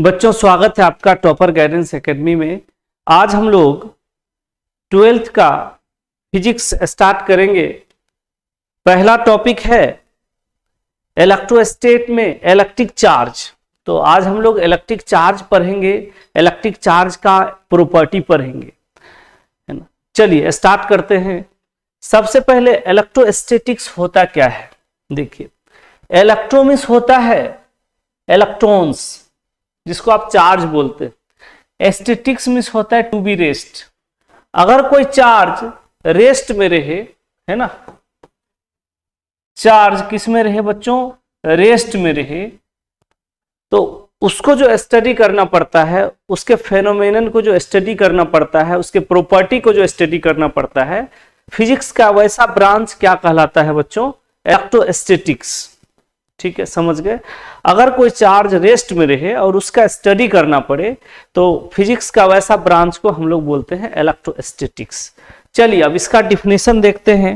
बच्चों, स्वागत है आपका टॉपर गाइडेंस एकेडमी में। आज हम लोग 12th का फिजिक्स स्टार्ट करेंगे। पहला टॉपिक है इलेक्ट्रोस्टेट में इलेक्ट्रिक चार्ज। तो आज हम लोग इलेक्ट्रिक चार्ज पढ़ेंगे, इलेक्ट्रिक चार्ज का प्रॉपर्टी पढ़ेंगे, है ना। चलिए स्टार्ट करते हैं। सबसे पहले इलेक्ट्रोस्टैटिक्स होता क्या है, देखिए। इलेक्ट्रो मींस होता है इलेक्ट्रॉन्स, जिसको आप चार्ज बोलते हैं। स्टैटिक्स मींस होता है टू बी रेस्ट। अगर कोई चार्ज रेस्ट में रहे, है ना, चार्ज किस में रहे बच्चों, रेस्ट में रहे, तो उसको जो स्टडी करना पड़ता है, उसके फेनोमेनन को जो स्टडी करना पड़ता है, उसके प्रॉपर्टी को जो स्टडी करना पड़ता है, फिजिक्स का वैसा ब्रांच क्या कहलाता है बच्चों, इलेक्ट्रोस्टैटिक्स। ठीक है, समझ गए। अगर कोई चार्ज रेस्ट में रहे और उसका स्टडी करना पड़े तो फिजिक्स का वैसा ब्रांच को हम लोग बोलते हैं इलेक्ट्रोस्टैटिक्स। चलिए अब इसका डिफिनेशन देखते हैं।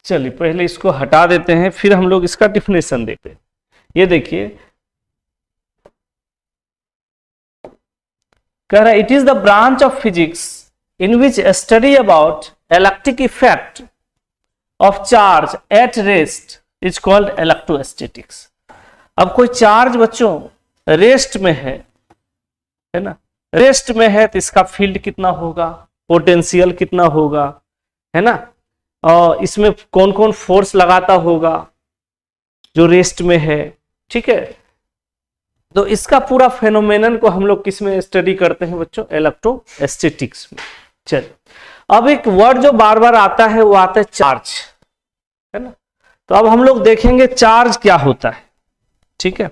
चलिए पहले इसको हटा देते हैं, फिर हम लोग इसका डिफिनेशन देखते हैं। ये देखिए, कह रहा है it is the branch of physics in which study about electric effect of charge at rest is called electrostatics। अब कोई चार्ज बच्चों रेस्ट में है ना, रेस्ट में है तो इसका फील्ड कितना होगा, पोटेंशियल कितना होगा, है ना, और इसमें कौन कौन फोर्स लगाता होगा जो रेस्ट में है। ठीक है, तो इसका पूरा फेनोमेनन को हम लोग किस में स्टडी करते हैं बच्चों, इलेक्ट्रोस्टैटिक्स में। चलिए अब एक वर्ड जो बार बार आता है वो आता है चार्ज, है ना। तो अब हम लोग देखेंगे चार्ज क्या होता है। ठीक है,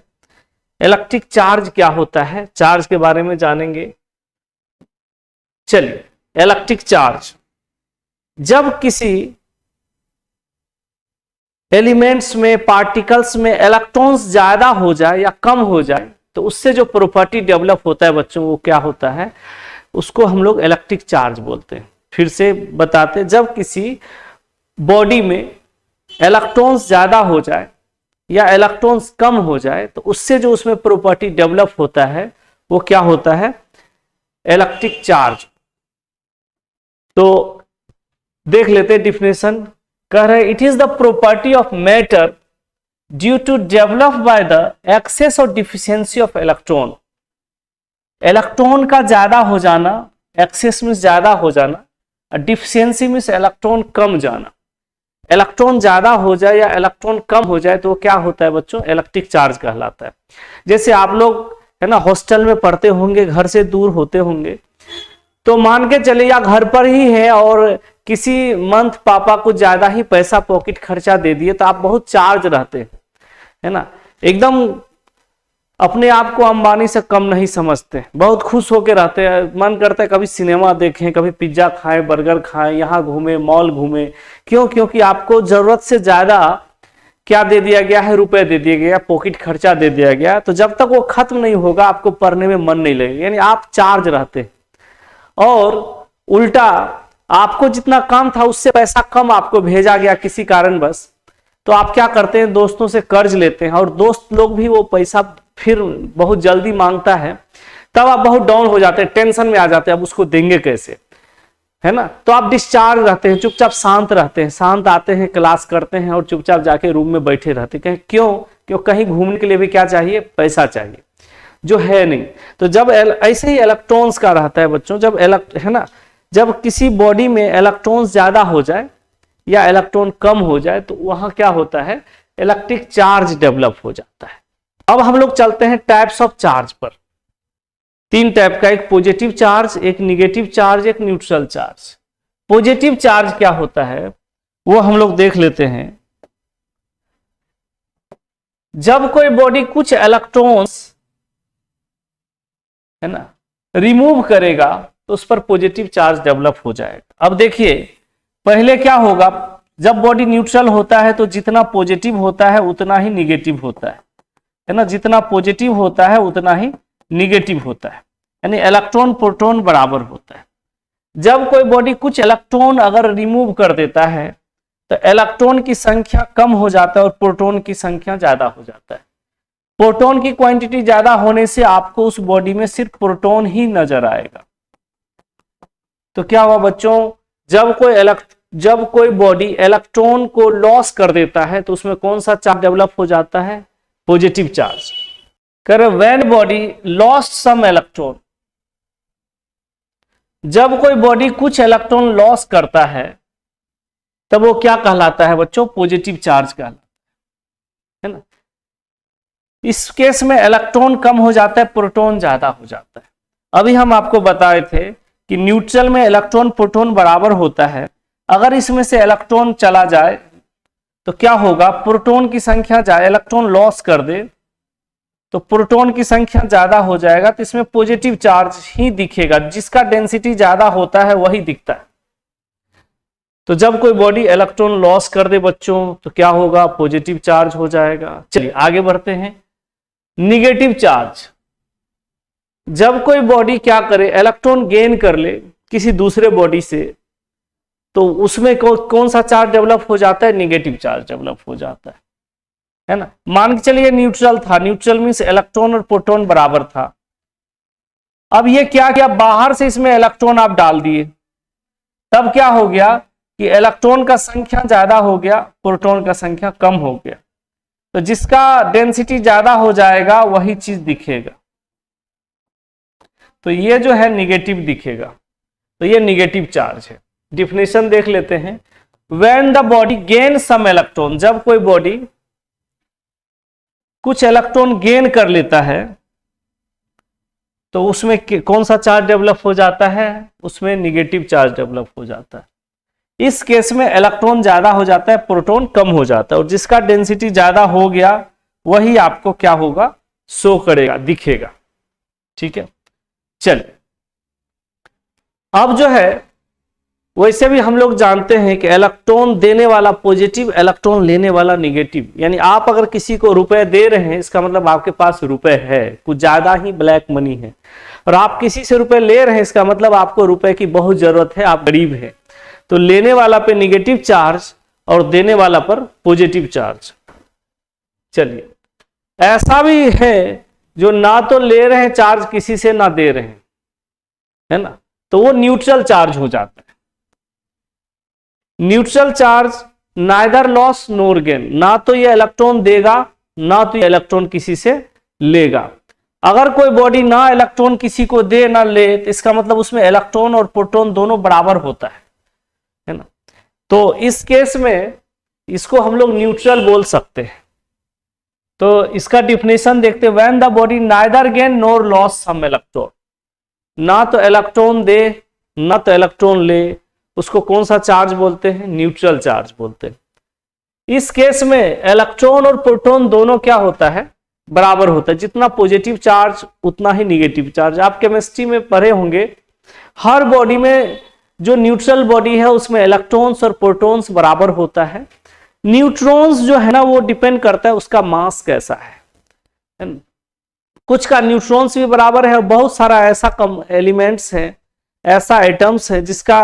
इलेक्ट्रिक चार्ज क्या होता है, चार्ज के बारे में जानेंगे। चलिए, इलेक्ट्रिक चार्ज जब किसी एलिमेंट्स में, पार्टिकल्स में इलेक्ट्रॉन्स ज्यादा हो जाए या कम हो जाए तो उससे जो प्रॉपर्टी डेवलप होता है बच्चों, वो क्या होता है, उसको हम लोग इलेक्ट्रिक चार्ज बोलते हैं। फिर से बताते, जब किसी बॉडी में इलेक्ट्रॉन्स ज्यादा हो जाए या इलेक्ट्रॉन्स कम हो जाए तो उससे जो उसमें प्रॉपर्टी डेवलप होता है वो क्या होता है, इलेक्ट्रिक चार्ज। तो देख लेते हैं डिफिनेशन। कह रहे it is the property of matter due to develop by the excess और डिफिशियंसी ऑफ इलेक्ट्रॉन। इलेक्ट्रॉन का ज्यादा हो जाना, एक्सेस में ज्यादा हो जाना, डिफिशियंसी में इलेक्ट्रॉन कम जाना। इलेक्ट्रॉन ज्यादा हो जाए या इलेक्ट्रॉन कम हो जाए तो वो क्या होता है बच्चों, इलेक्ट्रिक चार्ज कहलाता है। जैसे आप लोग, है ना, हॉस्टल में पढ़ते होंगे, घर से दूर होते होंगे, तो मान के चले या घर पर ही है और किसी मंथ पापा को ज्यादा ही पैसा पॉकेट खर्चा दे दिए तो आप बहुत चार्ज रहते हैं, है ना, एकदम अपने आप को अंबानी से कम नहीं समझते, बहुत खुश होकर रहते हैं। मन करता है कभी सिनेमा देखें, कभी पिज्जा खाएं, बर्गर खाएं, यहाँ घूमें, मॉल घूमें। क्यों? क्योंकि आपको जरूरत से ज्यादा क्या दे दिया गया है, रुपए दे दिया गया, पॉकेट खर्चा दे दिया गया। तो जब तक वो खत्म नहीं होगा आपको पढ़ने में मन नहीं लगेगा, यानी आप चार्ज रहते हैं। और उल्टा आपको जितना काम था उससे पैसा कम आपको भेजा गया किसी कारणवश, तो आप क्या करते हैं, दोस्तों से कर्ज लेते हैं और दोस्त लोग भी वो पैसा फिर बहुत जल्दी मांगता है, तब आप बहुत डाउन हो जाते हैं, टेंशन में आ जाते हैं, अब उसको देंगे कैसे, है ना। तो आप डिस्चार्ज रहते हैं, चुपचाप शांत रहते हैं, शांत आते हैं, क्लास करते हैं और चुपचाप जाके रूम में बैठे रहते हैं। क्यों कहीं घूमने के लिए भी क्या चाहिए, पैसा चाहिए, जो है नहीं। तो जब ऐसे ही इलेक्ट्रॉन्स का रहता है बच्चों, जब है ना, जब किसी बॉडी में इलेक्ट्रॉन्स ज्यादा हो जाए या इलेक्ट्रॉन कम हो जाए तो वहां क्या होता है, इलेक्ट्रिक चार्ज डेवलप हो जाता है। अब हम लोग चलते हैं टाइप्स ऑफ चार्ज पर। 3 टाइप का, एक पॉजिटिव चार्ज, एक निगेटिव चार्ज, एक न्यूट्रल चार्ज। पॉजिटिव चार्ज क्या होता है वो हम लोग देख लेते हैं। जब कोई बॉडी कुछ इलेक्ट्रॉन्स, है ना, रिमूव करेगा तो उस पर पॉजिटिव चार्ज डेवलप हो जाएगा। अब देखिए पहले क्या होगा, जब बॉडी न्यूट्रल होता है तो जितना पॉजिटिव होता है उतना ही निगेटिव होता है ना, जितना पॉजिटिव होता है उतना ही निगेटिव होता है, यानी इलेक्ट्रॉन प्रोटॉन बराबर होता है। जब कोई बॉडी कुछ इलेक्ट्रॉन अगर रिमूव कर देता है तो इलेक्ट्रॉन की संख्या कम हो जाता है और प्रोटॉन की संख्या ज्यादा हो जाता है। प्रोटॉन की क्वांटिटी ज्यादा होने से आपको उस बॉडी में सिर्फ प्रोटॉन ही नजर आएगा। तो क्या हुआ बच्चों, जब कोई बॉडी इलेक्ट्रॉन को लॉस कर देता है तो उसमें कौन सा चार्ज डेवलप हो जाता है? Positive charge. कर when body lost some electron, जब कोई बॉडी कुछ इलेक्ट्रॉन लॉस करता है तब वो क्या कहलाता है बच्चों? पॉजिटिव चार्ज कहलाता है ना। इस केस में इलेक्ट्रॉन कम हो जाता है, प्रोटॉन ज्यादा हो जाता है। अभी हम आपको बताए थे कि न्यूट्रल में इलेक्ट्रॉन प्रोटॉन बराबर होता है। अगर इसमें से इलेक्ट्रॉन चला जाए तो क्या होगा? प्रोटॉन की संख्या ज्यादा, इलेक्ट्रॉन लॉस कर दे तो प्रोटॉन की संख्या ज्यादा हो जाएगा, तो इसमें पॉजिटिव चार्ज ही दिखेगा। जिसका डेंसिटी ज्यादा होता है वही दिखता है। तो जब कोई बॉडी इलेक्ट्रॉन लॉस कर दे बच्चों तो क्या होगा? पॉजिटिव चार्ज हो जाएगा। चलिए आगे बढ़ते हैं। निगेटिव चार्ज, जब कोई बॉडी क्या करे? इलेक्ट्रॉन गेन कर ले किसी दूसरे बॉडी से, तो उसमें कौन सा चार्ज डेवलप हो जाता है? निगेटिव चार्ज डेवलप हो जाता है ना। मान के चलिए न्यूट्रल था, न्यूट्रल मींस इलेक्ट्रॉन और प्रोटॉन बराबर था। अब ये क्या किया? बाहर से इसमें इलेक्ट्रॉन आप डाल दिए, तब क्या हो गया कि इलेक्ट्रॉन का संख्या ज्यादा हो गया, प्रोटॉन का संख्या कम हो गया। तो जिसका डेंसिटी ज्यादा हो जाएगा वही चीज दिखेगा। तो ये जो है निगेटिव दिखेगा, तो ये निगेटिव चार्ज है। डिफिनेशन देख लेते हैं। When the body gain some electron, जब कोई बॉडी कुछ इलेक्ट्रॉन गेन कर लेता है तो उसमें कौन सा चार्ज डेवलप हो जाता है? उसमें निगेटिव चार्ज डेवलप हो जाता है। इस केस में इलेक्ट्रॉन ज्यादा हो जाता है, प्रोटॉन कम हो जाता है, और जिसका डेंसिटी ज्यादा हो गया वही आपको क्या होगा? शो करेगा, दिखेगा। ठीक है, चलिए अब जो है वैसे भी हम लोग जानते हैं कि इलेक्ट्रॉन देने वाला पॉजिटिव, इलेक्ट्रॉन लेने वाला निगेटिव। यानी आप अगर किसी को रुपए दे रहे हैं, इसका मतलब आपके पास रुपए है, कुछ ज्यादा ही ब्लैक मनी है। और आप किसी से रुपए ले रहे हैं, इसका मतलब आपको रुपए की बहुत जरूरत है, आप गरीब हैं। तो लेने वाला पे निगेटिव चार्ज और देने वाला पर पॉजिटिव चार्ज। चलिए ऐसा भी है जो ना तो ले रहे हैं चार्ज किसी से, ना दे रहे हैं, है ना, तो वो न्यूट्रल चार्ज हो जाता है। न्यूट्रल चार्ज नाइदर लॉस नोर गेन, ना तो ये इलेक्ट्रॉन देगा ना तो ये इलेक्ट्रॉन किसी से लेगा। अगर कोई बॉडी ना इलेक्ट्रॉन किसी को दे ना ले तो इसका मतलब उसमें इलेक्ट्रॉन और प्रोटॉन दोनों बराबर होता है ना। तो इस केस में इसको हम लोग न्यूट्रल बोल सकते हैं। तो इसका डिफिनेशन देखते हैं। When the body neither gain nor loss some electron, ना तो इलेक्ट्रॉन दे ना तो इलेक्ट्रॉन ले, उसको कौन सा चार्ज बोलते हैं? न्यूट्रल चार्ज बोलते हैं। इस केस में इलेक्ट्रॉन और प्रोटॉन दोनों क्या होता है? बराबर होता है। जितना पॉजिटिव चार्ज उतना ही निगेटिव चार्ज। आप केमिस्ट्री में पढ़े होंगे, हर बॉडी में जो न्यूट्रल बॉडी है उसमें इलेक्ट्रॉन्स और प्रोटॉन्स बराबर होता है। न्यूट्रॉन्स जो है ना वो डिपेंड करता है उसका मास कैसा है। कुछ का न्यूट्रॉन्स भी बराबर है और बहुत सारा ऐसा कम एलिमेंट्स है, ऐसा एटम्स है जिसका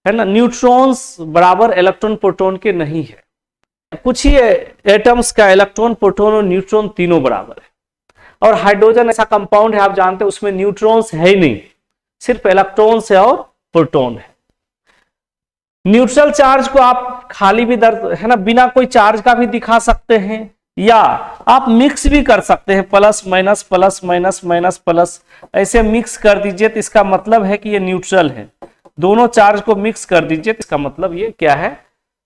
है ना न्यूट्रॉन्स बराबर इलेक्ट्रॉन प्रोटॉन के नहीं है। कुछ ही एटम्स का इलेक्ट्रॉन प्रोटॉन और न्यूट्रॉन तीनों बराबर है। और हाइड्रोजन ऐसा कंपाउंड है, आप जानते हैं, उसमें न्यूट्रॉन्स है ही नहीं, सिर्फ इलेक्ट्रॉन्स है और प्रोटॉन है। न्यूट्रल चार्ज को आप खाली भी है ना बिना कोई चार्ज का भी दिखा सकते हैं, या आप मिक्स भी कर सकते हैं, plus minus plus minus minus plus, ऐसे मिक्स कर दीजिए तो इसका मतलब है कि ये न्यूट्रल है। दोनों चार्ज को मिक्स कर दीजिए तो इसका मतलब ये क्या है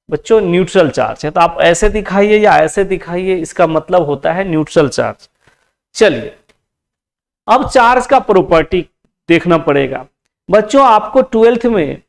बच्चों? न्यूट्रल चार्ज है। तो आप ऐसे दिखाइए या ऐसे दिखाइए, इसका मतलब होता है न्यूट्रल चार्ज। चलिए अब चार्ज का प्रॉपर्टी देखना पड़ेगा। बच्चों आपको 12th में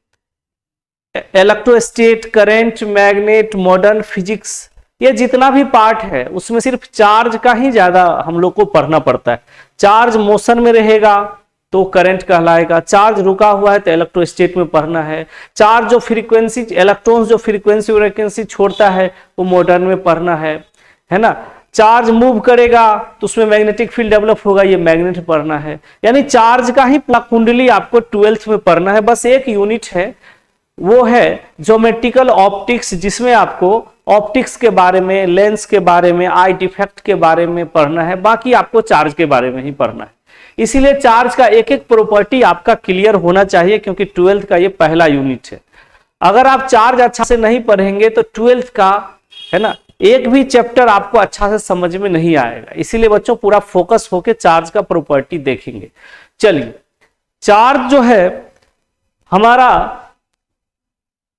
इलेक्ट्रोस्टेट, करंट, मैग्नेट, मॉडर्न फिजिक्स, ये जितना भी पार्ट है उसमें सिर्फ चार्ज का ही ज्यादा हम लोग को पढ़ना पड़ता है। चार्ज मोशन में रहेगा तो करंट कहलाएगा, चार्ज रुका हुआ है तो इलेक्ट्रोस्टेट में पढ़ना है, चार्ज जो फ्रीक्वेंसी, इलेक्ट्रॉन्स जो फ्रीक्वेंसी छोड़ता है वो मॉडर्न में पढ़ना है ना। चार्ज मूव करेगा तो उसमें मैग्नेटिक फील्ड डेवलप होगा, ये मैग्नेट पढ़ना है। यानी चार्ज का ही कुंडली आपको 12th में पढ़ना है। बस एक यूनिट है वो है ज्योमेट्रिकल ऑप्टिक्स, जिसमें आपको ऑप्टिक्स के बारे में, लेंस के बारे में, आई डिफेक्ट के बारे में पढ़ना है, बाकी आपको चार्ज के बारे में ही पढ़ना है। इसीलिए चार्ज का एक एक प्रॉपर्टी आपका क्लियर होना चाहिए, क्योंकि 12th का ये पहला यूनिट है। अगर आप चार्ज अच्छा से नहीं पढ़ेंगे तो 12th का है ना एक भी चैप्टर आपको अच्छा से समझ में नहीं आएगा। इसीलिए बच्चों पूरा फोकस होके चार्ज का प्रॉपर्टी देखेंगे। चलिए, चार्ज जो है हमारा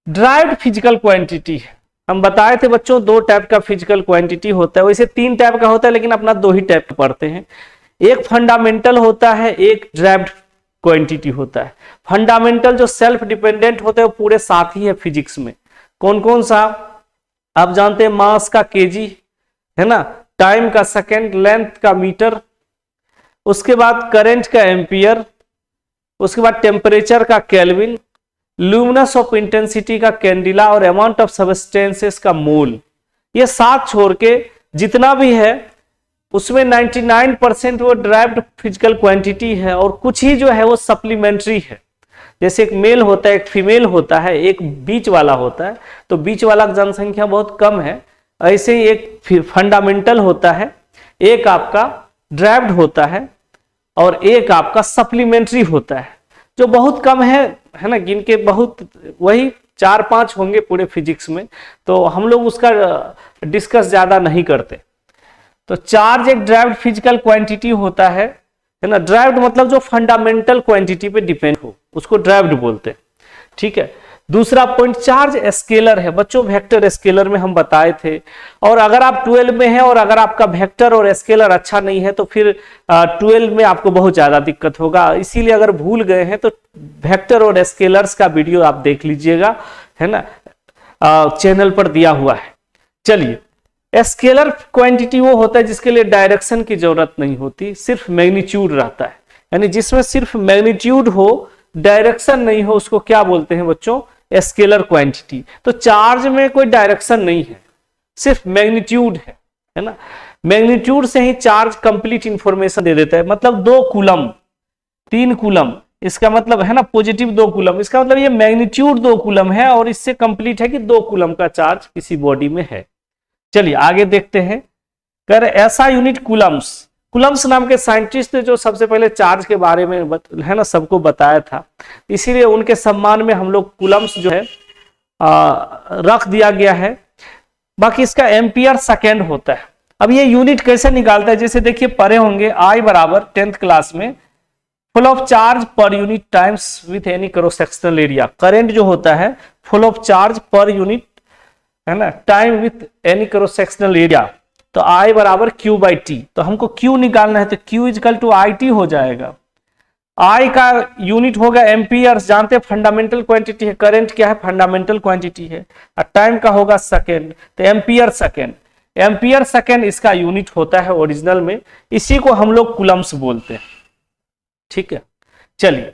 ड्राइव्ड फिजिकल क्वांटिटी है। हम बताए थे बच्चों दो टाइप का फिजिकल क्वांटिटी होता है, वैसे तीन टाइप का होता है, लेकिन अपना दो ही टाइप का पढ़ते हैं। एक फंडामेंटल होता है, एक ड्राइव्ड क्वांटिटी होता है। फंडामेंटल जो सेल्फ डिपेंडेंट होता है वो पूरे साथ ही है फिजिक्स में। कौन कौन सा आप जानते हैं? मास का केजी है ना, टाइम का सेकंड, लेंथ का मीटर, उसके बाद करंट का एम्पियर, उसके बाद टेम्परेचर का केल्विन, ल्यूमिनस ऑफ इंटेंसिटी का कैंडिला और अमाउंट ऑफ सबस्टेंसेस का मोल। ये सात छोड़ के जितना भी है उसमें 99% वो ड्राइव्ड फिजिकल क्वांटिटी है, और कुछ ही जो है वो सप्लीमेंट्री है। जैसे एक मेल होता है, एक फीमेल होता है, एक बीच वाला होता है, तो बीच वाला की जनसंख्या बहुत कम है। ऐसे ही एक फंडामेंटल होता है, एक आपका ड्राइव्ड होता है, और एक आपका सप्लीमेंट्री होता है, जो बहुत कम है ना, गिनके बहुत वही 4-5 होंगे पूरे फिजिक्स में, तो हम लोग उसका डिस्कस ज्यादा नहीं करते। तो चार्ज एक ड्राइव्ड फिजिकल क्वांटिटी होता है ना। ड्राइव्ड मतलब जो फंडामेंटल क्वांटिटी पे डिपेंड हो, उसको ड्राइव्ड बोलते हैं। ठीक है। दूसरा पॉइंट, चार्ज स्केलर है बच्चों, वेक्टर स्केलर में हम बताए थे। और अगर आप 12 में हैं और अगर आपका वेक्टर और स्केलर अच्छा नहीं है तो फिर 12 में आपको बहुत ज्यादा दिक्कत होगा। इसीलिए अगर भूल गए हैं तो वेक्टर और स्केलर्स का वीडियो आप देख लीजिएगा, है ना, चैनल पर दिया हुआ है। चलिए, स्केलर क्वांटिटी वो होता है जिसके लिए डायरेक्शन की जरूरत नहीं होती, सिर्फ मैग्नीट्यूड रहता है। यानी जिसमें सिर्फ मैग्नीट्यूड हो, डायरेक्शन नहीं हो, उसको क्या बोलते हैं बच्चों? Scalar quantity. तो चार्ज में कोई डायरेक्शन नहीं है, सिर्फ मैग्नीट्यूड है ना। मैग्नीट्यूड से ही चार्ज कंप्लीट इंफॉर्मेशन दे देता है। मतलब 2 कूलम 3 कूलम, इसका मतलब है ना पॉजिटिव 2 कूलम, इसका मतलब ये मैग्नीट्यूड 2 कूलम है, और इससे कंप्लीट है कि 2 कूलम का चार्ज किसी बॉडी में है। चलिए आगे देखते हैं। कर ऐसा यूनिट कूलम्स। कूलम्स नाम के साइंटिस्ट ने जो सबसे पहले चार्ज के बारे में है ना सबको बताया था, इसीलिए उनके सम्मान में हम लोग कूलम्स जो है रख दिया गया है। बाकी इसका एम्पियर सेकेंड होता है। अब ये यूनिट कैसे निकालता है? जैसे देखिए पढ़े होंगे, I बराबर 10th क्लास में full of charge per unit times with any cross sectional area. Current जो होता है full of charge per unit है ना time with any cross sectional area, तो I बराबर Q बाई टी। तो हमको Q निकालना है, तो Q इजकल टू IT हो जाएगा। I का यूनिट होगा एम्पियर, जानते हैं फंडामेंटल क्वांटिटी है। करंट क्या है? फंडामेंटल क्वांटिटी है। और टाइम का होगा सेकेंड, तो एम्पियर सेकेंड। एम्पियर सेकेंड इसका यूनिट होता है ओरिजिनल में, इसी को हम लोग कूलम्स बोलते हैं। ठीक है। चलिए,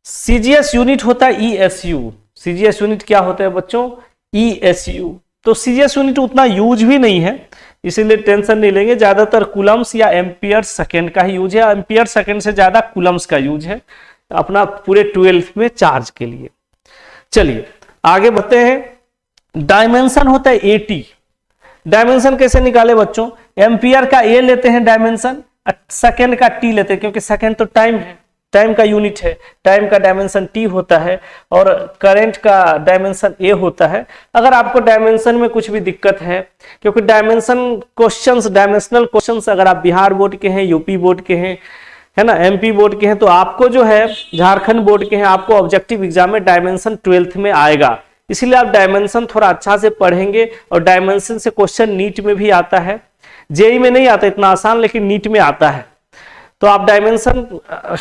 CGS यूनिट होता है ESU। CGS यूनिट क्या होता है बच्चों? ESU। तो CGS यूनिट उतना यूज भी नहीं है, इसीलिए टेंशन नहीं लेंगे। ज्यादातर कूलम्स या एम्पियर सेकेंड का ही यूज है। एम्पियर सेकेंड से ज्यादा कूलम्स का यूज है अपना पूरे 12th में चार्ज के लिए। चलिए आगे बढ़ते हैं। डायमेंशन होता है AT। डायमेंशन कैसे निकाले बच्चों? एम्पियर का A लेते हैं डायमेंशन, सेकेंड का T लेते हैं, क्योंकि सेकेंड तो टाइम है, टाइम का यूनिट है। टाइम का डायमेंशन T होता है और करंट का डायमेंशन A होता है। अगर आपको डायमेंशन में कुछ भी दिक्कत है, क्योंकि डायमेंशन क्वेश्चंस, डायमेंशनल क्वेश्चंस अगर आप बिहार बोर्ड के हैं, यूपी बोर्ड के हैं, है ना, MP बोर्ड के हैं, तो आपको जो है झारखंड बोर्ड के हैं, आपको ऑब्जेक्टिव एग्जाम में डायमेंशन 12th में आएगा। इसीलिए आप डायमेंशन थोड़ा अच्छा से पढ़ेंगे, और डायमेंशन से क्वेश्चन नीट में भी आता है। जेई में नहीं आता इतना आसान, लेकिन नीट में आता है। तो आप डायमेंशन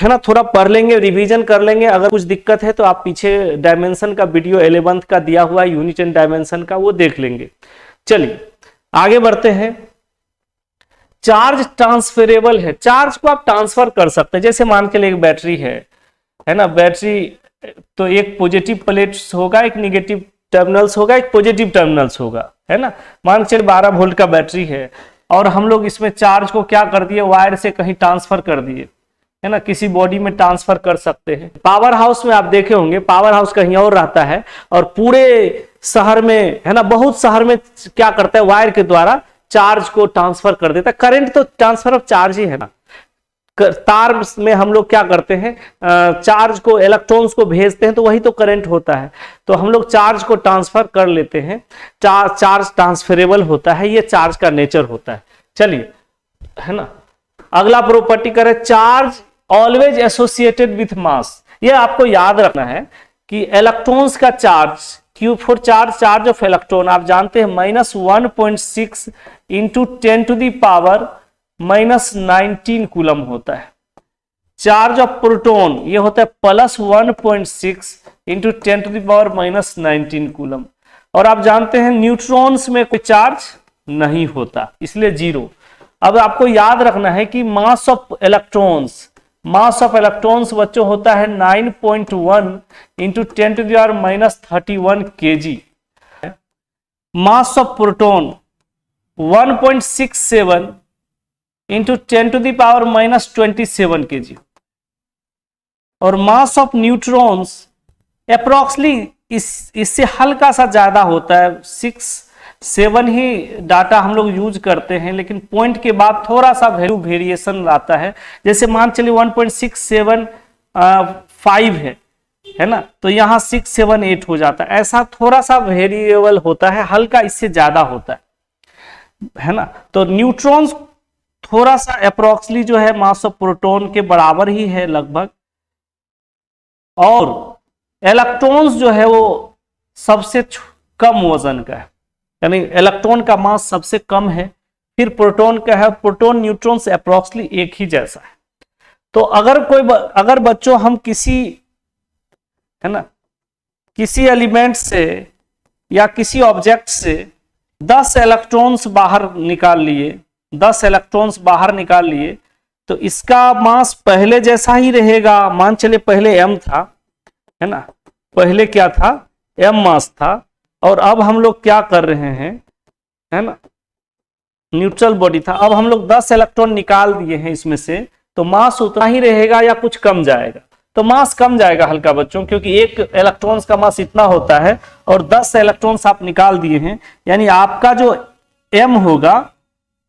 है ना थोड़ा पढ़ लेंगे, रिवीजन कर लेंगे। अगर कुछ दिक्कत है तो आप पीछे डायमेंशन का वीडियो 11th का दिया हुआ है, यूनिट एंड डायमेंशन का, वो देख लेंगे। चलिए आगे बढ़ते हैं। चार्ज ट्रांसफरेबल है। चार्ज को आप ट्रांसफर कर सकते हैं। जैसे मान के लिए एक बैटरी है ना, बैटरी तो एक पॉजिटिव प्लेट्स होगा, एक निगेटिव टर्मिनल्स होगा, एक पॉजिटिव टर्मिनल्स होगा, है ना। मान के चलिए 12 वोल्ट का बैटरी है, और हम लोग इसमें चार्ज को क्या कर दिए? वायर से कहीं ट्रांसफर कर दिए। है ना, किसी बॉडी में ट्रांसफर कर सकते हैं। पावर हाउस में आप देखे होंगे, पावर हाउस कहीं और रहता है और पूरे शहर में, है ना, बहुत शहर में क्या करता है, वायर के द्वारा चार्ज को ट्रांसफर कर देता है। करंट तो ट्रांसफर ऑफ चार्ज ही है ना। तार में हम लोग क्या करते हैं, चार्ज को, इलेक्ट्रॉन्स को भेजते हैं, तो वही तो करंट होता है। तो हम लोग चार्ज को ट्रांसफर कर लेते हैं, चार्ज ट्रांसफरेबल होता है, ये चार्ज का नेचर होता है। चलिए, है ना, अगला प्रॉपर्टी करें, charge always associated with mass. ये आपको याद रखना है कि इलेक्ट्रॉन्स का charge, Q for charge of electron, आप जानते हैं -1.6 इंटू 10⁻⁻19 कूलम होता है। चार्ज ऑफ प्रोटॉन ये होता है +1.6 इंटू 10⁻⁻19 कूलम। और आप जानते हैं न्यूट्रॉन्स में कोई चार्ज नहीं होता, इसलिए 0। अब आपको याद रखना है कि मास ऑफ इलेक्ट्रॉन्स बच्चों होता है 9.1 into 10⁻31 kg। Mass of proton 1.67 into 10⁻⁻27 kg। और मास ऑफ न्यूट्रॉन्स अप्रोक्सीमेटली इससे हल्का सा ज्यादा होता है, 6-7 ही डाटा हम लोग यूज करते हैं, लेकिन पॉइंट के बाद थोड़ा सा वैल्यू वेरिएशन आता है। जैसे मान चलिए 1.675 है ना, तो यहाँ 678 हो जाता है। ऐसा थोड़ा सा वेरिएबल होता है, हल्का इससे ज्यादा होता है ना। तो न्यूट्रॉन्स थोड़ा सा अप्रोक्सीमेटली जो है मास ऑफ प्रोटॉन के बराबर ही है लगभग। और इलेक्ट्रॉन्स जो है वो सबसे कम वजन का है, यानी इलेक्ट्रॉन का मास सबसे कम है, फिर प्रोटॉन का है। प्रोटॉन न्यूट्रॉन से अप्रोक्सीमेटली एक ही जैसा है। तो अगर बच्चों हम किसी, है ना, किसी एलिमेंट से या किसी ऑब्जेक्ट से 10 इलेक्ट्रॉन्स बाहर निकाल लिए, तो इसका मास पहले जैसा ही रहेगा। मान चलिए पहले m था, है ना, पहले क्या था, m मास था, और अब हम लोग क्या कर रहे हैं, है ना, न्यूट्रल बॉडी था, अब हम लोग 10 इलेक्ट्रॉन निकाल दिए हैं इसमें से, तो मास उतना ही रहेगा या कुछ कम जाएगा? तो मास कम जाएगा हल्का बच्चों, क्योंकि एक इलेक्ट्रॉन्स का मास इतना होता है और 10 इलेक्ट्रॉन्स आप निकाल दिए हैं, यानी आपका जो m होगा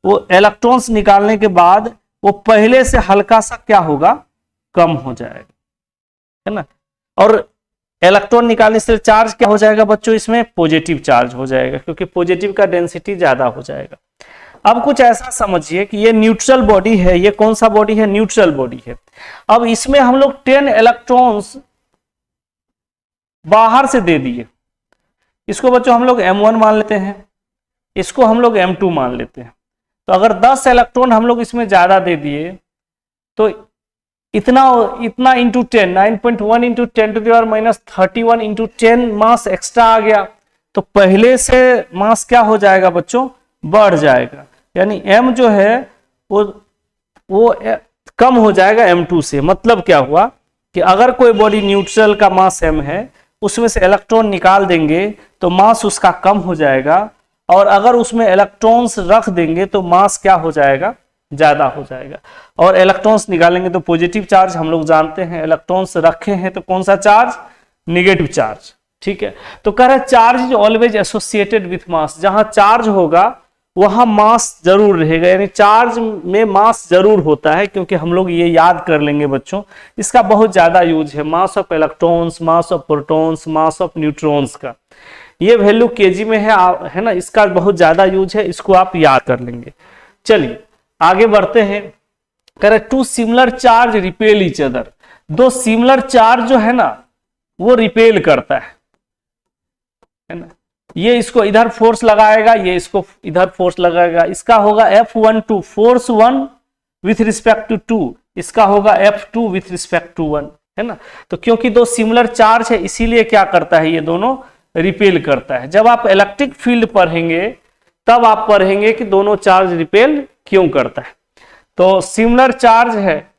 वो इलेक्ट्रॉन्स निकालने के बाद वो पहले से हल्का सा क्या होगा, कम हो जाएगा, है ना। और इलेक्ट्रॉन निकालने से चार्ज क्या हो जाएगा बच्चों, इसमें पॉजिटिव चार्ज हो जाएगा, क्योंकि पॉजिटिव का डेंसिटी ज्यादा हो जाएगा। अब कुछ ऐसा समझिए कि ये न्यूट्रल बॉडी है, ये कौन सा बॉडी है, न्यूट्रल बॉडी है। अब इसमें हम लोग 10 इलेक्ट्रॉन्स बाहर से दे दिए, इसको बच्चों हम लोग m1 मान लेते हैं, इसको हम लोग m2 मान लेते हैं। तो अगर 10 इलेक्ट्रॉन हम लोग इसमें ज्यादा दे दिए, तो इतना इंटू 10, 9.1 इंटू 10⁻31 इंटू 10 मास एक्स्ट्रा आ गया। तो पहले से मास क्या हो जाएगा बच्चों, बढ़ जाएगा, यानी m जो है वो कम हो जाएगा m2 से। मतलब क्या हुआ कि अगर कोई बॉडी न्यूट्रल का मास m है, उसमें से इलेक्ट्रॉन निकाल देंगे तो मास उसका कम हो जाएगा, और अगर उसमें इलेक्ट्रॉन्स रख देंगे तो मास क्या हो जाएगा, ज्यादा हो जाएगा। और इलेक्ट्रॉन्स निकालेंगे तो पॉजिटिव चार्ज, हम लोग जानते हैं इलेक्ट्रॉन्स रखे हैं तो कौन सा चार्ज, नेगेटिव चार्ज। ठीक है, तो कह रहे charge is always associated with mass. जहां चार्ज होगा वहां मास जरूर रहेगा, यानी चार्ज में मास जरूर होता है, क्योंकि हम लोग ये याद कर लेंगे बच्चों, इसका बहुत ज्यादा यूज है। Mass of electrons, mass of protons, mass of neutrons का ये वैल्यू केजी में है ना, इसका बहुत ज्यादा यूज है, इसको आप याद कर लेंगे। चलिए आगे बढ़ते हैं। कह रहे two similar charge repel each other. दो सिमिलर चार्ज जो है ना वो रिपेल करता है ना। ये इसको इधर फोर्स लगाएगा, ये इसको इधर फोर्स लगाएगा। इसका होगा F12 force 1 with respect to 2, इसका होगा F2 विथ रिस्पेक्ट टू 1, है ना। तो क्योंकि दो सिमिलर चार्ज है इसीलिए क्या करता है, ये दोनों रिपेल करता है। जब आप इलेक्ट्रिक फील्ड पढ़ेंगे तब आप पढ़ेंगे कि दोनों चार्ज रिपेल क्यों करता है। तो सिमिलर चार्ज है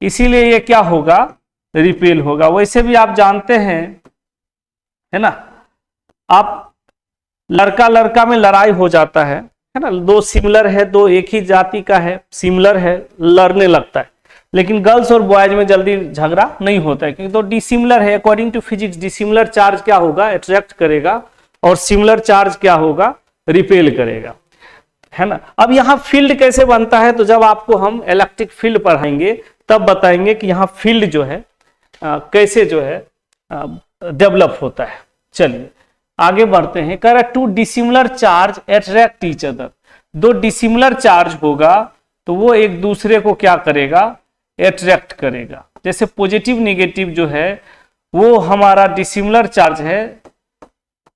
इसीलिए ये क्या होगा, रिपेल होगा। वैसे भी आप जानते हैं, है ना, आप लड़का लड़का में लड़ाई हो जाता है ना, दो सिमिलर है, दो एक ही जाति का है, सिमिलर है, लड़ने लगता है। लेकिन गर्ल्स और बॉयज में जल्दी झगड़ा नहीं होता है, क्योंकि तो डिसिमिलर है। According to physics dissimilar charge क्या होगा, अट्रैक्ट करेगा, और सिमिलर चार्ज क्या होगा, रिपेल करेगा, है ना। अब यहाँ फील्ड कैसे बनता है, तो जब आपको हम इलेक्ट्रिक फील्ड पढ़ाएंगे तब बताएंगे कि यहाँ फील्ड जो है कैसे जो है डेवलप होता है। चलिए आगे बढ़ते हैं। कह रहा है to dissimilar charge attract each other. दो डिसिमिलर चार्ज होगा तो वो एक दूसरे को क्या करेगा, अट्रैक्ट करेगा। जैसे पॉजिटिव नेगेटिव जो है वो हमारा डिसिमिलर चार्ज है,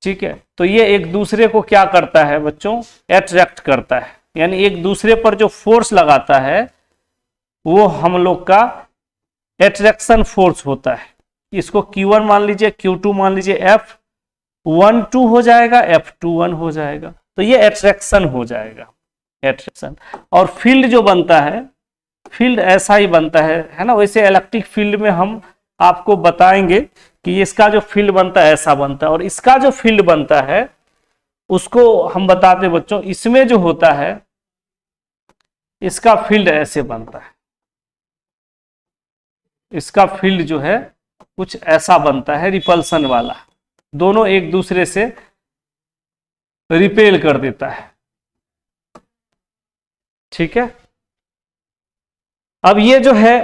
ठीक है, तो ये एक दूसरे को क्या करता है बच्चों, अट्रैक्ट करता है, यानी एक दूसरे पर जो फोर्स लगाता है वो हम लोग का एट्रैक्शन फोर्स होता है। इसको Q1 मान लीजिए, Q2 मान लीजिए, F12 हो जाएगा, F21 हो जाएगा, तो ये एट्रैक्शन हो जाएगा, एट्रैक्शन। और फील्ड जो बनता है, फील्ड ऐसा ही बनता है ना। वैसे इलेक्ट्रिक फील्ड में हम आपको बताएंगे कि इसका जो फील्ड बनता है ऐसा बनता है, और इसका जो फील्ड बनता है उसको हम बताते बच्चों, इसमें जो होता है इसका फील्ड ऐसे बनता है, इसका फील्ड जो है कुछ ऐसा बनता है, रिपल्सन वाला, दोनों एक दूसरे से रिपेल कर देता है, ठीक है। अब ये जो है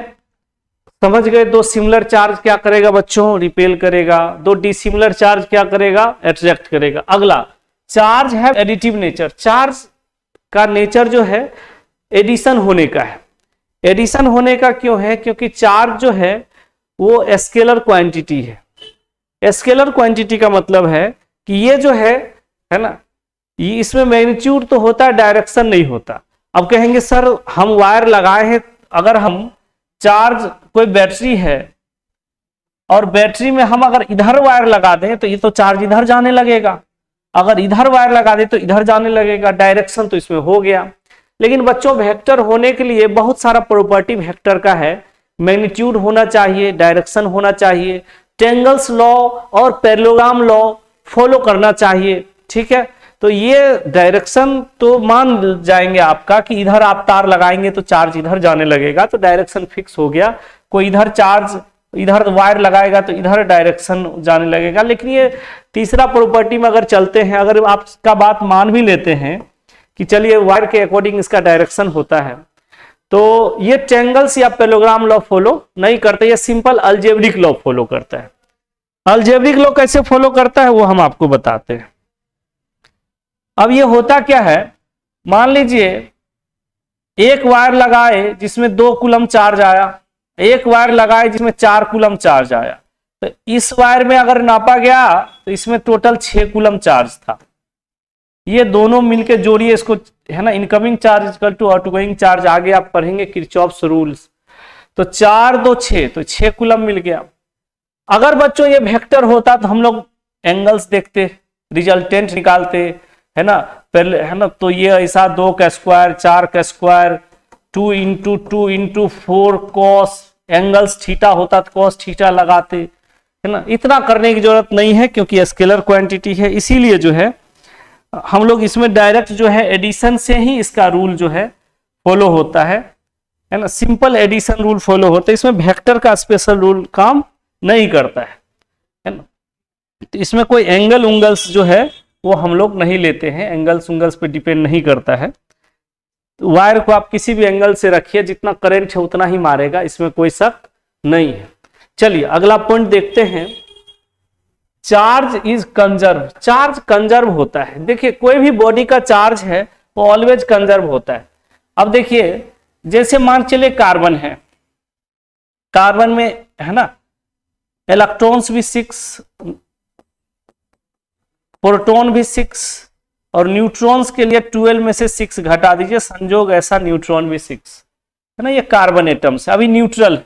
समझ गए, दो सिमिलर चार्ज क्या करेगा बच्चों, रिपेल करेगा, दो डिसिमिलर चार्ज क्या करेगा, अट्रैक्ट करेगा। अगला, चार्ज है एडिटिव नेचर। चार्ज का नेचर जो है एडिशन होने का है। एडिशन होने का क्यों है, क्योंकि चार्ज जो है वो स्केलर क्वांटिटी है। स्केलर क्वांटिटी का मतलब है कि ये जो है ना, ये इसमें मैग्नीट्यूड तो होता है, डायरेक्शन नहीं होता। अब कहेंगे सर हम वायर लगाए हैं, अगर हम चार्ज, कोई बैटरी है और बैटरी में हम अगर इधर वायर लगा दें तो ये तो चार्ज इधर जाने लगेगा, अगर इधर वायर लगा दें तो इधर जाने लगेगा, डायरेक्शन तो इसमें हो गया। लेकिन बच्चों वेक्टर होने के लिए बहुत सारा प्रॉपर्टी वेक्टर का है, मैग्नीट्यूड होना चाहिए, डायरेक्शन होना चाहिए, टेंगल्स लॉ और पैरेललोग्राम लॉ फॉलो करना चाहिए, ठीक है। तो ये डायरेक्शन तो मान जाएंगे आपका कि इधर आप तार लगाएंगे तो चार्ज इधर जाने लगेगा, तो डायरेक्शन फिक्स हो गया। कोई इधर चार्ज, इधर वायर लगाएगा तो इधर डायरेक्शन जाने लगेगा। लेकिन ये तीसरा प्रॉपर्टी में अगर चलते हैं, अगर आपका बात मान भी लेते हैं कि चलिए वायर के अकॉर्डिंग इसका डायरेक्शन होता है, तो ये टेंगल्स या पैरेललोग्राम लॉ फॉलो नहीं करते, ये सिंपल अलजेब्रिक लॉ फॉलो करता है। अलजेब्रिक लॉ कैसे फॉलो करता है वो हम आपको बताते हैं। अब ये होता क्या है, मान लीजिए एक वायर लगाए जिसमें 2 कूलम चार्ज आया, एक वायर लगाए जिसमें 4 कूलम चार्ज आया, तो इस वायर में अगर नापा गया तो इसमें टोटल 6 कूलम चार्ज था। ये दोनों मिलके जोड़िए इसको, है ना, incoming charge equal to outgoing charge, आगे आप पढ़ेंगे किरचॉफ्स रूल्स। तो 4 2 6, तो 6 कूलम मिल गया। अगर बच्चों ये वेक्टर होता तो हम लोग एंगल्स देखते, रिजल्टेंट निकालते, है ना, पहले, है ना। तो ये ऐसा 2 का स्क्वायर, 4 का square, 2 into 2 into 4 cos, angles theta होता तो कॉस थीटा लगाते, है ना। इतना करने की जरूरत नहीं है क्योंकि स्केलर क्वांटिटी है, इसीलिए जो है हम लोग इसमें डायरेक्ट जो है एडिशन से ही इसका रूल जो है फॉलो होता है ना, सिंपल एडिशन रूल फॉलो होता है। इसमें वेक्टर का स्पेशल रूल काम नहीं करता है ना। तो इसमें कोई एंगल उंगल्स जो है वो हम लोग नहीं लेते हैं, एंगल्स उंगल्स पे डिपेंड नहीं करता है। तो वायर को आप किसी भी एंगल से रखिए, जितना करंट है उतना ही मारेगा, इसमें कोई शक नहीं है। चलिए अगला पॉइंट देखते हैं, charge is conserve. Charge conserve होता है। देखिए कोई भी बॉडी का चार्ज है वो ऑलवेज कंजर्व होता है। अब देखिए जैसे मान चले कार्बन है, कार्बन में, है ना, इलेक्ट्रॉन्स भी 6, प्रोटॉन भी 6, और न्यूट्रॉन्स के लिए 12 में से 6 घटा दीजिए, संजोग ऐसा न्यूट्रॉन भी 6, है ना। ये कार्बन एटम्स अभी न्यूट्रल।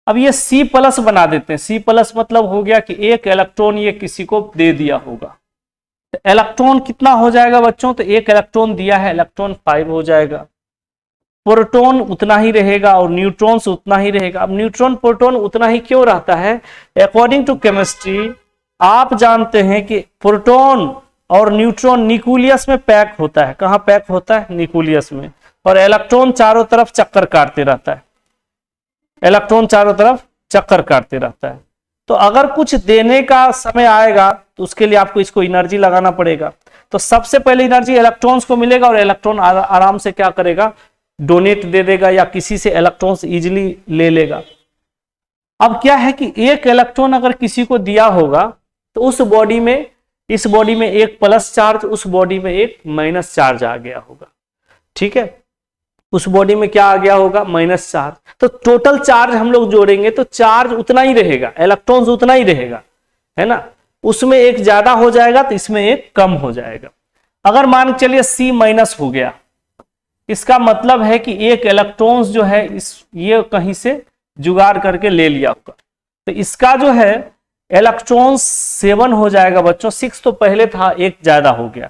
अब ये C+ बना देते हैं। C+ मतलब हो गया कि एक इलेक्ट्रॉन ये किसी को दे दिया होगा, तो इलेक्ट्रॉन कितना हो जाएगा बच्चों, तो एक इलेक्ट्रॉन दिया है, इलेक्ट्रॉन 5 हो जाएगा। प्रोटॉन उतना ही रहेगा और न्यूट्रॉन्स उतना ही रहेगा। अब न्यूट्रॉन प्रोटॉन उतना ही क्यों रहता है, अकॉर्डिंग टू केमिस्ट्री आप जानते हैं कि प्रोटॉन और न्यूट्रॉन न्यूक्लियस में पैक होता है। कहाँ पैक होता है, न्यूक्लियस में, और इलेक्ट्रॉन चारों तरफ चक्कर काटते रहता है। इलेक्ट्रॉन चारों तरफ चक्कर काटते रहता है। तो अगर कुछ देने का समय आएगा तो उसके लिए आपको इसको एनर्जी लगाना पड़ेगा। तो सबसे पहले एनर्जी इलेक्ट्रॉन्स को मिलेगा और इलेक्ट्रॉन आराम से क्या करेगा, डोनेट दे देगा या किसी से इलेक्ट्रॉन्स इजीली ले लेगा। अब क्या है कि एक इलेक्ट्रॉन अगर किसी को दिया होगा तो उस बॉडी में, इस बॉडी में एक प्लस चार्ज, उस बॉडी में एक माइनस चार्ज आ गया होगा। ठीक है, उस बॉडी में क्या आ गया होगा, माइनस चार्ज। तो टोटल चार्ज हम लोग जोड़ेंगे तो चार्ज उतना ही रहेगा, इलेक्ट्रॉन्स उतना ही रहेगा, है ना। उसमें एक ज्यादा हो जाएगा तो इसमें एक कम हो जाएगा। अगर मान के चलिए C माइनस हो गया, इसका मतलब है कि एक इलेक्ट्रॉन्स जो है ये कहीं से जुगाड़ करके ले लिया होगा, तो इसका जो है इलेक्ट्रॉन 7 हो जाएगा बच्चों। 6 तो पहले था, एक ज्यादा हो गया।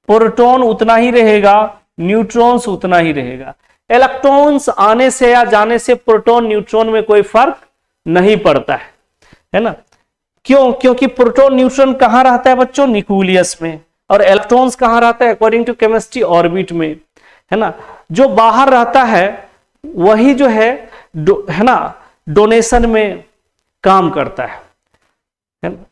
प्रोटॉन उतना ही रहेगा, न्यूट्रॉन्स उतना ही रहेगा। इलेक्ट्रॉन्स आने से या जाने से प्रोटॉन न्यूट्रॉन में कोई फर्क नहीं पड़ता है ना। क्यों? क्योंकि प्रोटॉन न्यूट्रॉन कहां रहता है बच्चों, न्यूक्लियस में, और इलेक्ट्रॉन्स कहां रहता है अकॉर्डिंग टू केमिस्ट्री, ऑर्बिट में, है ना। जो बाहर रहता है वही जो है ना डोनेशन में काम करता है ना।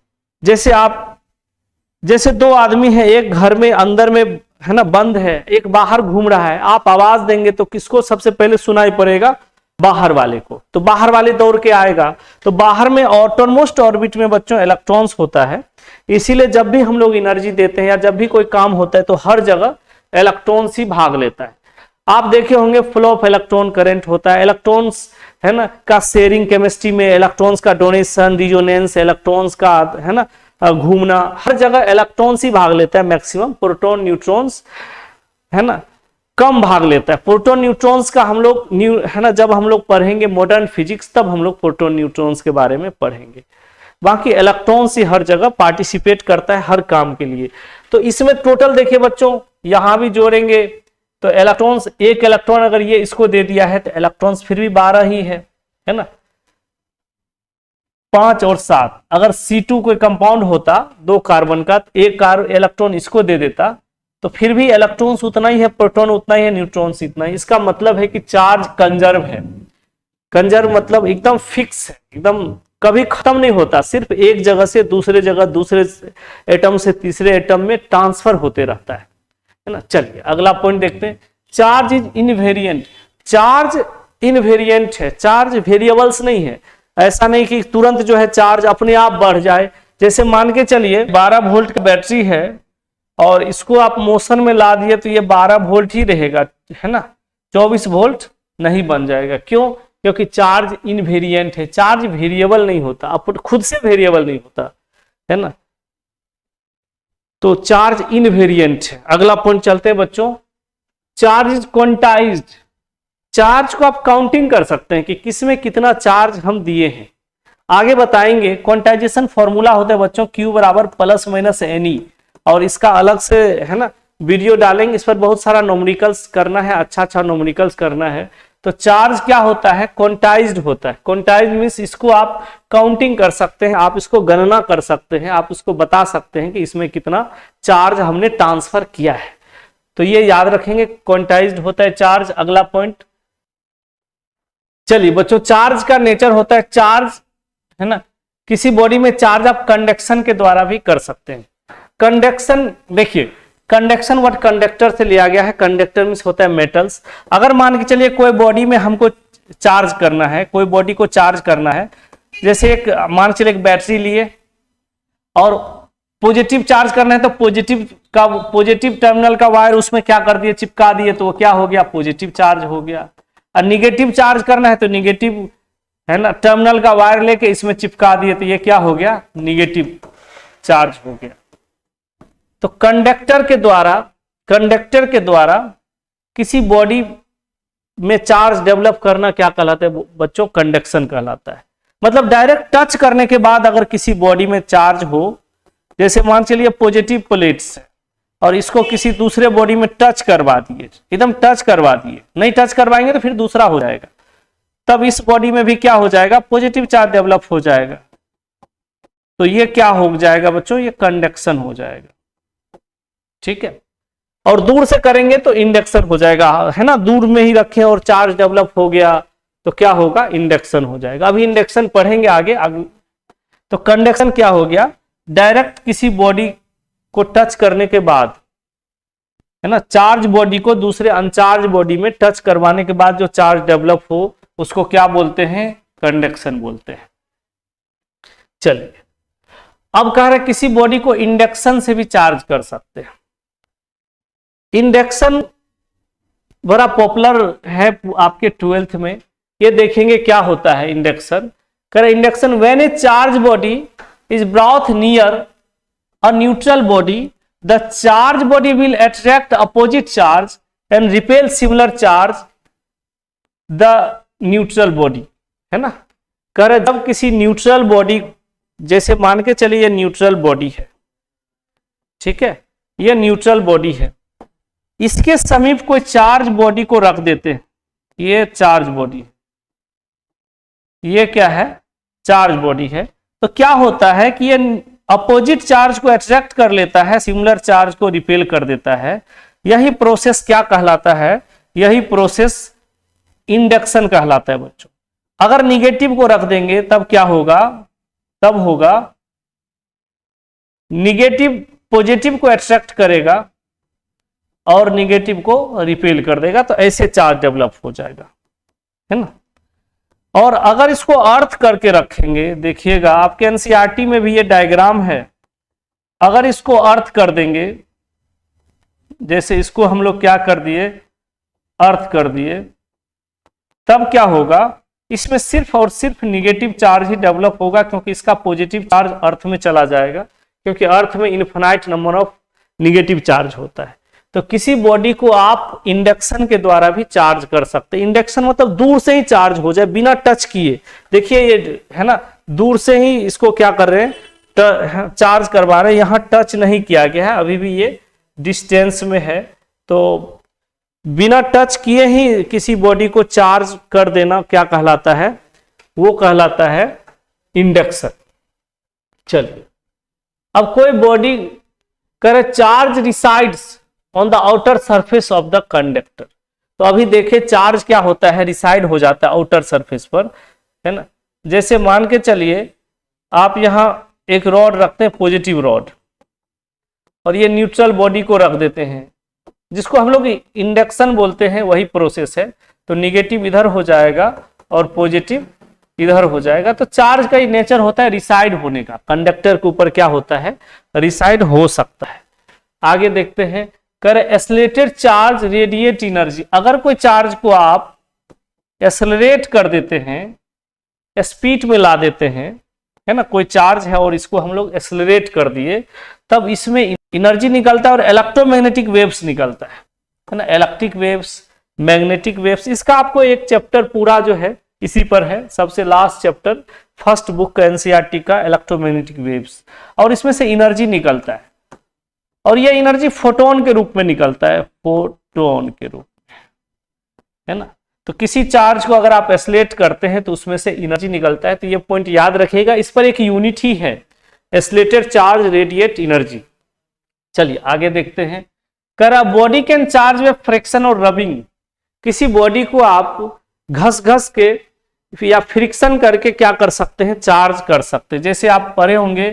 जैसे दो आदमी हैं, एक घर में अंदर में है ना बंद है, एक बाहर घूम रहा है, आप आवाज देंगे तो किसको सबसे पहले सुनाई पड़ेगा, बाहर वाले को। तो बाहर वाले दौड़ के आएगा। तो बाहर में ऑटोमोस्ट ऑर्बिट में बच्चों इलेक्ट्रॉन्स होता है, इसीलिए जब भी हम लोग एनर्जी देते हैं या जब भी कोई काम होता है तो हर जगह इलेक्ट्रॉन्स ही भाग लेता है। आप देखे होंगे फ्लो ऑफ इलेक्ट्रॉन करंट होता है, इलेक्ट्रॉन्स है ना का शेयरिंग केमिस्ट्री में, इलेक्ट्रॉन्स का डोनेशन, रिजोनेंस, इलेक्ट्रॉन्स का है ना घूमना, हर जगह इलेक्ट्रॉन्स ही भाग लेता है मैक्सिमम। प्रोटॉन न्यूट्रॉन्स है ना कम भाग लेता है। प्रोटॉन न्यूट्रॉन्स का हम लोग है ना जब हम लोग पढ़ेंगे मॉडर्न फिजिक्स तब हम लोग प्रोटॉन न्यूट्रॉन्स के बारे में पढ़ेंगे। बाकी इलेक्ट्रॉन्स ही हर जगह पार्टिसिपेट करता है हर काम के लिए। तो इसमें टोटल देखिए बच्चों, यहां भी जोड़ेंगे तो इलेक्ट्रॉन्स, एक इलेक्ट्रॉन अगर ये इसको दे दिया है तो इलेक्ट्रॉन्स फिर भी 12 ही है ना, 5 और 7। अगर C2 कोई कंपाउंड होता 2 कार्बन का, एक इलेक्ट्रॉन इसको दे देता तो फिर भी इलेक्ट्रॉन्स उतना ही है, प्रोटॉन उतना ही है, न्यूट्रॉन्स इतना ही। इसका मतलब है कि चार्ज कंजर्व है। कंजर्व मतलब एकदम फिक्स है, एकदम कभी खत्म नहीं होता, सिर्फ एक जगह से दूसरे जगह, दूसरे एटम से तीसरे एटम में ट्रांसफर होते रहता है ना। चलिए अगला पॉइंट देखते हैं, charge is invariant. Charge invariant है, चार्ज वेरिएबल्स नहीं है। ऐसा नहीं कि तुरंत जो है चार्ज अपने आप बढ़ जाए। जैसे मान के चलिए 12 वोल्ट की बैटरी है और इसको आप मोशन में ला दिए तो ये 12 वोल्ट ही रहेगा, है ना, 24 वोल्ट नहीं बन जाएगा। क्यों? क्योंकि चार्ज इनवेरिएंट है, चार्ज वेरिएबल नहीं होता, अपन खुद से वेरिएबल नहीं होता, है ना। तो चार्ज इनवेरिएंट है। अगला पॉइंट चलते हैं बच्चों, चार्ज इज क्वांटाइज्ड। चार्ज को आप काउंटिंग कर सकते हैं कि किसमें कितना चार्ज हम दिए हैं, आगे बताएंगे। क्वांटाइजेशन फॉर्मूला होता है बच्चों Q बराबर प्लस माइनस NE, और इसका अलग से है ना वीडियो डालेंगे। इस पर बहुत सारा नोमेरिकल्स करना है, अच्छा नोमेरिकल्स करना है। तो चार्ज क्या होता है, क्वांटाइज्ड होता है। क्वांटाइज्ड मींस इसको आप काउंटिंग कर सकते हैं, आप इसको गणना कर सकते हैं, आप इसको बता सकते हैं कि इसमें कितना चार्ज हमने ट्रांसफर किया है। तो ये याद रखेंगे, क्वांटाइज्ड होता है चार्ज। अगला पॉइंट चलिए बच्चों, चार्ज का नेचर होता है, चार्ज है ना किसी बॉडी में चार्ज आप कंडक्शन के द्वारा भी कर सकते हैं। कंडक्शन देखिए, कंडक्शन वर्ड कंडक्टर से लिया गया है। कंडक्टर में होता है मेटल्स। अगर मान के चलिए कोई बॉडी में हमको चार्ज करना है, कोई बॉडी को चार्ज करना है, जैसे एक मान के चलिए एक बैटरी लिए और पॉजिटिव चार्ज करना है, तो पॉजिटिव टर्मिनल का वायर उसमें क्या कर दिए, चिपका दिए, तो वो क्या हो गया, पॉजिटिव चार्ज हो गया। और निगेटिव चार्ज करना है तो निगेटिव है ना टर्मिनल का वायर लेके इसमें चिपका दिए, तो ये क्या हो गया, निगेटिव चार्ज हो गया। तो कंडक्टर के द्वारा किसी बॉडी में चार्ज डेवलप करना क्या कहलाता है बच्चों, कंडक्शन कहलाता है। मतलब डायरेक्ट टच करने के बाद अगर किसी बॉडी में चार्ज हो, जैसे मान चलिए पॉजिटिव प्लेट्स है और इसको किसी दूसरे बॉडी में टच करवा दिए, एकदम टच करवा दिए, नहीं टच करवाएंगे तो फिर दूसरा हो जाएगा, तब इस बॉडी में भी क्या हो जाएगा, पॉजिटिव चार्ज डेवलप हो जाएगा। तो ये क्या हो जाएगा बच्चों, ये कंडक्शन हो जाएगा, ठीक है। और दूर से करेंगे तो इंडक्शन हो जाएगा, है ना, दूर में ही रखें और चार्ज डेवलप हो गया तो क्या होगा, इंडक्शन हो जाएगा। अभी इंडक्शन पढ़ेंगे आगे। तो कंडक्शन क्या हो गया, डायरेक्ट किसी बॉडी को टच करने के बाद, है ना, चार्ज बॉडी को दूसरे अनचार्ज बॉडी में टच करवाने के बाद जो चार्ज डेवलप हो उसको क्या बोलते हैं, कंडक्शन बोलते हैं। चलिए अब कह रहे किसी बॉडी को इंडक्शन से भी चार्ज कर सकते हैं। इंडक्शन बड़ा पॉपुलर है आपके 12th में, ये देखेंगे क्या होता है इंडक्शन। कह रहे induction when A charge body is brought near a neutral body the charge body will attract opposite charge and repel similar charge the neutral body, है ना। कह रहे जब किसी न्यूट्रल बॉडी, जैसे मान के चलिए ये न्यूट्रल बॉडी है, ठीक है, ये न्यूट्रल बॉडी है, इसके समीप कोई चार्ज बॉडी को रख देते हैं, ये चार्ज बॉडी, ये क्या है, चार्ज बॉडी है। तो क्या होता है कि ये अपोजिट चार्ज को अट्रैक्ट कर लेता है, सिमिलर चार्ज को रिपेल कर देता है। यही प्रोसेस क्या कहलाता है, यही प्रोसेस इंडक्शन कहलाता है बच्चों। अगर निगेटिव को रख देंगे तब क्या होगा, तब होगा निगेटिव पॉजिटिव को अट्रैक्ट करेगा और निगेटिव को रिपेल कर देगा, तो ऐसे चार्ज डेवलप हो जाएगा, है ना। और अगर इसको अर्थ करके रखेंगे, देखिएगा आपके एनसीईआरटी में भी ये डायग्राम है, अगर इसको अर्थ कर देंगे, जैसे इसको हम लोग क्या कर दिए, अर्थ कर दिए, तब क्या होगा, इसमें सिर्फ और सिर्फ निगेटिव चार्ज ही डेवलप होगा, क्योंकि इसका पॉजिटिव चार्ज अर्थ में चला जाएगा, क्योंकि अर्थ में infinite number of negative charge होता है। तो किसी बॉडी को आप इंडक्शन के द्वारा भी चार्ज कर सकते हैं। इंडक्शन मतलब दूर से ही चार्ज हो जाए बिना टच किए। देखिए ये है ना, दूर से ही इसको क्या कर रहे हैं, चार्ज करवा रहे हैं, यहाँ टच नहीं किया गया है, अभी भी ये डिस्टेंस में है। तो बिना टच किए ही किसी बॉडी को चार्ज कर देना क्या कहलाता है, वो कहलाता है इंडक्शन। चलिए अब कोई बॉडी करे charge resides on the outer surface of the conductor, तो अभी देखिए चार्ज क्या होता है, रिसाइड हो जाता है आउटर सरफेस पर, है ना। जैसे मान के चलिए आप यहाँ एक रॉड रखते हैं, पॉजिटिव रॉड, और ये न्यूट्रल बॉडी को रख देते हैं, जिसको हम लोग इंडक्शन बोलते हैं, वही प्रोसेस है। तो निगेटिव इधर हो जाएगा और पॉजिटिव इधर हो जाएगा। तो चार्ज का ही नेचर होता है रिसाइड होने का, कंडक्टर के ऊपर क्या होता है, रिसाइड हो सकता है। आगे देखते हैं, कर एक्सेलरेटेड चार्ज रेडिएट एनर्जी। अगर कोई चार्ज को आप एक्सेलरेट कर देते हैं, स्पीड में ला देते हैं, है ना, कोई चार्ज है और इसको हम लोग एक्सेलरेट कर दिए, तब इसमें एनर्जी निकलता है और इलेक्ट्रोमैग्नेटिक वेव्स निकलता है ना, इलेक्ट्रिक वेव्स, मैग्नेटिक वेव्स। इसका आपको एक चैप्टर पूरा जो है इसी पर है, सबसे लास्ट चैप्टर फर्स्ट बुक का एनसीईआरटी का, इलेक्ट्रोमैग्नेटिक वेव्स। और इसमें से एनर्जी निकलता है, और यह एनर्जी फोटोन के रूप में निकलता है, फोटोन के रूप में, है ना। तो किसी चार्ज को अगर आप एक्सेलरेट करते हैं तो उसमें से एनर्जी निकलता है। तो ये पॉइंट याद रखिएगा, इस पर एक यूनिट ही है, एक्सेलरेटेड चार्ज रेडिएट एनर्जी। चलिए आगे देखते हैं, करा body can charge with friction और रबिंग। किसी बॉडी को आप घस घस के या फ्रिक्शन करके क्या कर सकते हैं, चार्ज कर सकते हैं। जैसे आप पढ़े होंगे,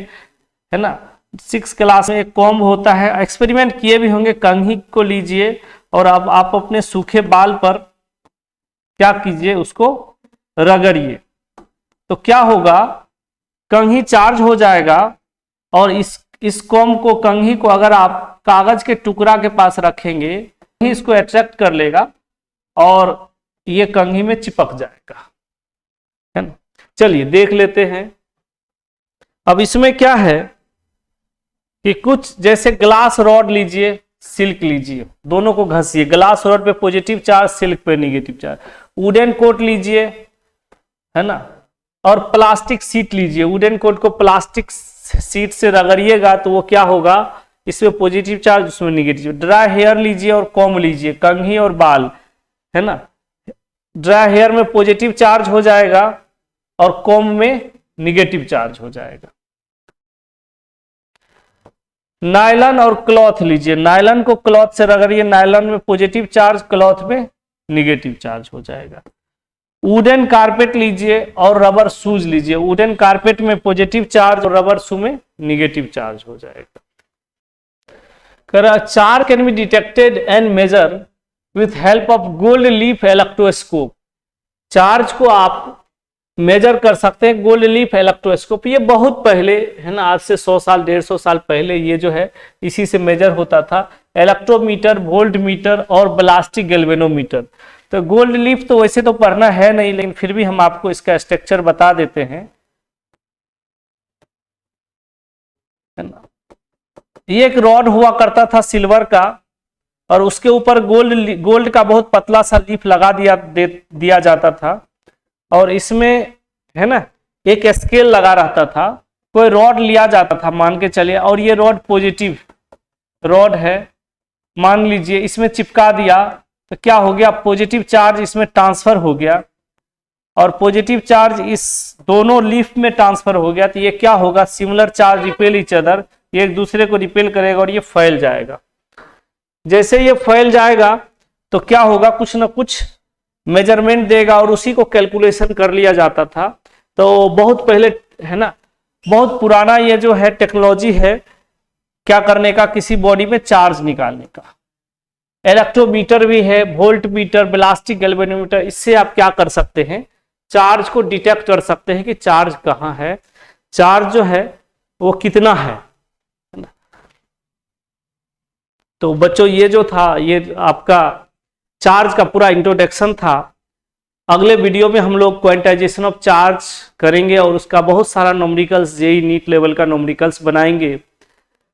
है ना, 6th क्लास में एक कॉम्ब होता है, एक्सपेरिमेंट किए भी होंगे। कंघी को लीजिए और अब आप अपने सूखे बाल पर क्या कीजिए, उसको रगड़िए, तो क्या होगा, कंघी चार्ज हो जाएगा। और इस कॉम्ब को, कंघी को अगर आप कागज के टुकड़ा के पास रखेंगे, इसको अट्रैक्ट कर लेगा और ये कंघी में चिपक जाएगा, है ना। चलिए देख लेते हैं। अब इसमें क्या है कि कुछ जैसे ग्लास रॉड लीजिए, सिल्क लीजिए, दोनों को घसिए, ग्लास रॉड पे पॉजिटिव चार्ज, सिल्क पे नेगेटिव चार्ज। वुडन कोट लीजिए, है ना, और प्लास्टिक सीट लीजिए, वुडन कोट को प्लास्टिक सीट से रगड़िएगा तो वो क्या होगा, इसमें पॉजिटिव चार्ज, उसमें निगेटिव। ड्राई हेयर लीजिए और कॉम्ब लीजिए, कंघी और बाल, है ना, ड्राई हेयर में पॉजिटिव चार्ज हो जाएगा और कॉम्ब में निगेटिव चार्ज हो जाएगा। नायलॉन और क्लॉथ लीजिए, नायलॉन को क्लॉथ से रगड़िए, नायलॉन में पॉजिटिव चार्ज, क्लॉथ में निगेटिव चार्ज हो जाएगा। वुडन कारपेट लीजिए और रबर शूज लीजिए। वुडन कारपेट में पॉजिटिव चार्ज और रबर शू में निगेटिव चार्ज हो जाएगा। Charge can be detected and measure with help of gold leaf electroscope. Charge को आप मेजर कर सकते हैं गोल्ड लीफ इलेक्ट्रोस्कोप। ये बहुत पहले है ना, आज से 100 साल 150 साल पहले ये जो है इसी से मेजर होता था। इलेक्ट्रोमीटर, वोल्ट मीटर और ब्लास्टिक गैल्वेनोमीटर। तो गोल्ड लीफ तो वैसे तो पढ़ना है नहीं, लेकिन फिर भी हम आपको इसका स्ट्रक्चर बता देते हैं, है ना। ये एक रॉड हुआ करता था सिल्वर का, और उसके ऊपर गोल्ड का बहुत पतला सा लीफ लगा दिया जाता था, और इसमें है ना एक स्केल लगा रहता था। कोई रॉड लिया जाता था मान के चलिए, और ये रॉड पॉजिटिव रॉड है मान लीजिए, इसमें चिपका दिया तो क्या हो गया, पॉजिटिव चार्ज इसमें ट्रांसफर हो गया, और पॉजिटिव चार्ज इस दोनों लीफ में ट्रांसफर हो गया। तो ये क्या होगा, similar charge repel each other, ये एक दूसरे को रिपेल करेगा और ये फैल जाएगा। जैसे ये फैल जाएगा तो क्या होगा, कुछ ना कुछ मेजरमेंट देगा, और उसी को कैलकुलेशन कर लिया जाता था। तो बहुत पहले है ना, बहुत पुराना ये जो है टेक्नोलॉजी है क्या करने का, किसी बॉडी में चार्ज निकालने का। इलेक्ट्रोमीटर भी है, वोल्ट मीटर, ब्लास्टिक गैल्वेनोमीटर, इससे आप क्या कर सकते हैं, चार्ज को डिटेक्ट कर सकते हैं कि चार्ज कहाँ है, चार्ज जो है वो कितना है। तो बच्चों ये जो था ये आपका चार्ज का पूरा इंट्रोडक्शन था। अगले वीडियो में हम लोग क्वांटाइजेशन ऑफ चार्ज करेंगे और उसका बहुत सारा न्यूमेरिकल्स, जेईई नीट लेवल का न्यूमेरिकल्स बनाएंगे।